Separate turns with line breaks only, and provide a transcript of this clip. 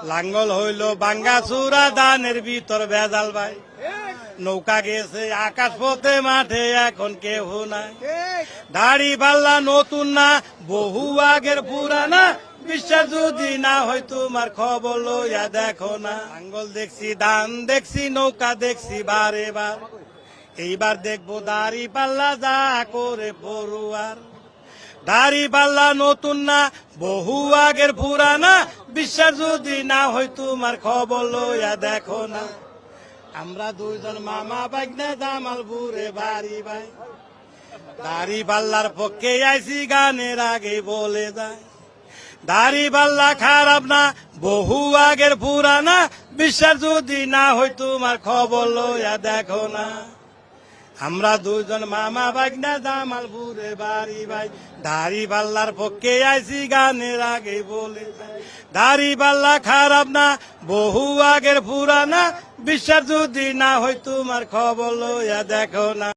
লাঙ্গল হইল বাঙ্গা চূড়া ধানের ভিতর ভেজাল ভাই নৌকা গেছে আকাশ পথে মাঠে এখন কেহ নাই দাড়ি পাল্লা নতুন না বহু আগের পুরানা বিশ্বাস যদি না হয় তোমার খবর লইয়া দেখো না লাঙ্গল দেখছি ধান দেখছি নৌকা দেখছি বারে বার এইবার দেখবো দাড়ি পাল্লা যা করে পড়ুয়ার দাড়ি পাল্লা নতুন না বহু আগের পুরানা বিশ্বাস যদি না হয় তোমার খবর লইয়া দেখো না আমরা দুইজন মামা বাইকনা জামালপুরে বাড়ি ভাই দাড়ি পাল্লার পক্ষে আইসি গানের আগে বলে যায় দাড়ি পাল্লা খারাপ না বহু আগের পুরানা বিশ্বাস যদি না হয় তোমার খবর লইয়া দেখো না আমরা দুজন মামা বাগনা জামালপুরে বাড়ি ভাই দাড়ি পাল্লার পক্ষে আইসি গানের আগে বলে দাড়ি পাল্লা খারাপ না বহু আগের পুরানা বিশ্বাস যদি না হয় তোমার খবর লইয়া দেখো না।